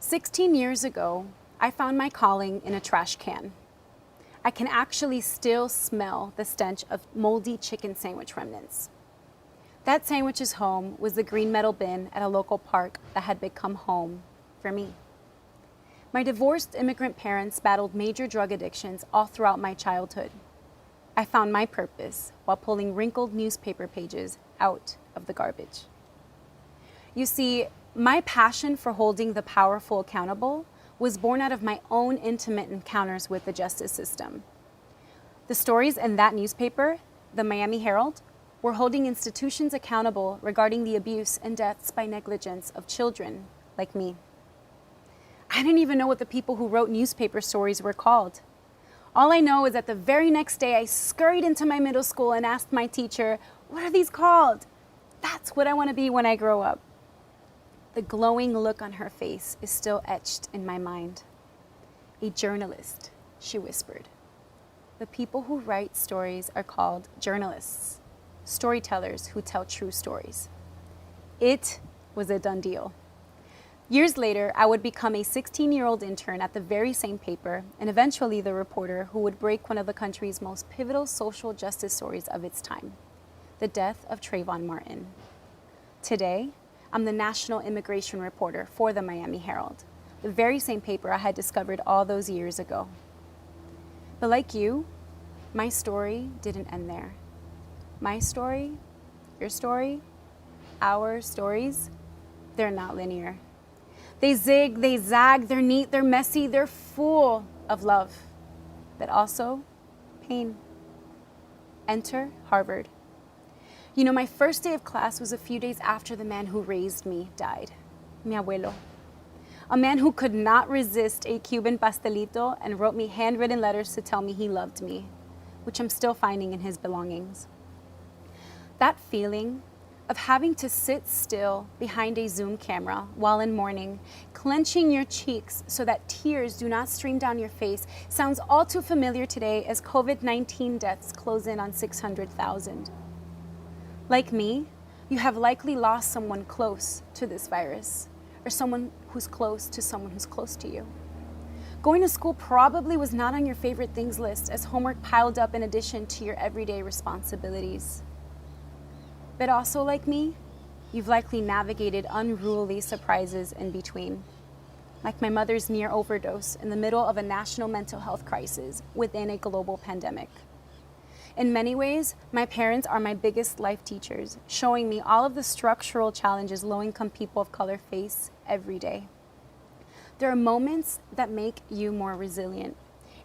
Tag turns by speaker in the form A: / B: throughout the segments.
A: 16 years ago, I found my calling in a trash can. I can actually still smell the stench of moldy chicken sandwich remnants. That sandwich's home was the green metal bin at a local park that had become home for me. My divorced immigrant parents battled major drug addictions all throughout my childhood. I found my purpose while pulling wrinkled newspaper pages out of the garbage. You see, my passion for holding the powerful accountable was born out of my own intimate encounters with the justice system. The stories in that newspaper, the Miami Herald, were holding institutions accountable regarding the abuse and deaths by negligence of children like me. I didn't even know what the people who wrote newspaper stories were called. All I know is that the very next day I scurried into my middle school and asked my teacher, "What are these called? That's what I want to be when I grow up." The glowing look on her face is still etched in my mind. "A journalist," she whispered. The people who write stories are called journalists, storytellers who tell true stories. It was a done deal. Years later, I would become a 16-year-old intern at the very same paper, and eventually the reporter who would break one of the country's most pivotal social justice stories of its time, the death of Trayvon Martin. Today, I'm the national immigration reporter for the Miami Herald, the very same paper I had discovered all those years ago. But like you, my story didn't end there. My story, your story, our stories, they're not linear. They zig, they zag, they're neat, they're messy, they're full of love, but also pain. Enter Harvard. You know, my first day of class was a few days after the man who raised me died, mi abuelo. A man who could not resist a Cuban pastelito and wrote me handwritten letters to tell me he loved me, which I'm still finding in his belongings. That feeling of having to sit still behind a Zoom camera while in mourning, clenching your cheeks so that tears do not stream down your face, sounds all too familiar today as COVID-19 deaths close in on 600,000. Like me, you have likely lost someone close to this virus, or someone who's close to someone who's close to you. Going to school probably was not on your favorite things list as homework piled up in addition to your everyday responsibilities. But also like me, you've likely navigated unruly surprises in between. Like my mother's near overdose in the middle of a national mental health crisis within a global pandemic. In many ways, my parents are my biggest life teachers, showing me all of the structural challenges low-income people of color face every day. There are moments that make you more resilient,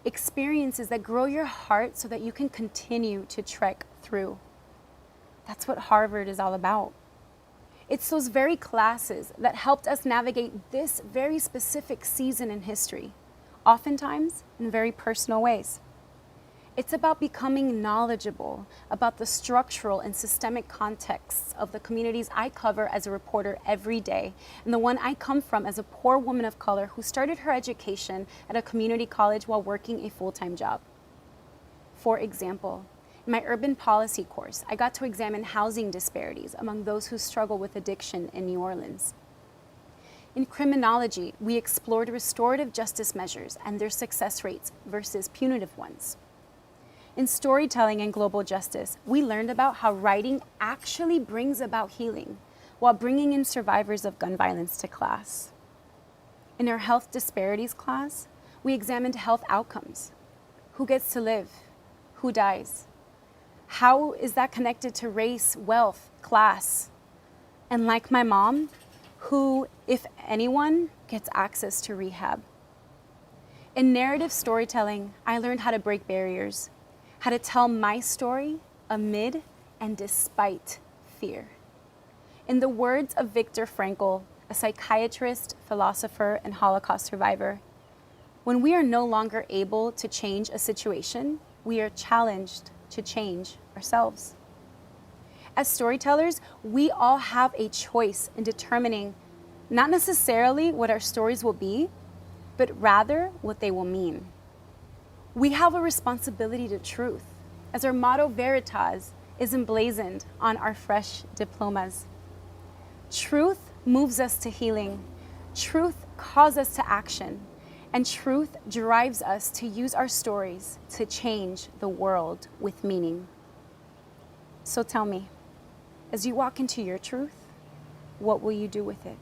A: experiences that grow your heart so that you can continue to trek through. That's what Harvard is all about. It's those very classes that helped us navigate this very specific season in history, oftentimes in very personal ways. It's about becoming knowledgeable about the structural and systemic contexts of the communities I cover as a reporter every day, and the one I come from as a poor woman of color who started her education at a community college while working a full-time job. For example, in my urban policy course, I got to examine housing disparities among those who struggle with addiction in New Orleans. In criminology, we explored restorative justice measures and their success rates versus punitive ones. In storytelling and global justice, we learned about how writing actually brings about healing while bringing in survivors of gun violence to class. In our health disparities class, we examined health outcomes. Who gets to live? Who dies? How is that connected to race, wealth, class? And like my mom, who, if anyone, gets access to rehab? In narrative storytelling, I learned how to break barriers, how to tell my story amid and despite fear. In the words of Viktor Frankl, a psychiatrist, philosopher, and Holocaust survivor, when we are no longer able to change a situation, we are challenged to change ourselves. As storytellers, we all have a choice in determining not necessarily what our stories will be, but rather what they will mean. We have a responsibility to truth, as our motto Veritas is emblazoned on our fresh diplomas. Truth moves us to healing. Truth calls us to action, and truth drives us to use our stories to change the world with meaning. So tell me, as you walk into your truth, what will you do with it?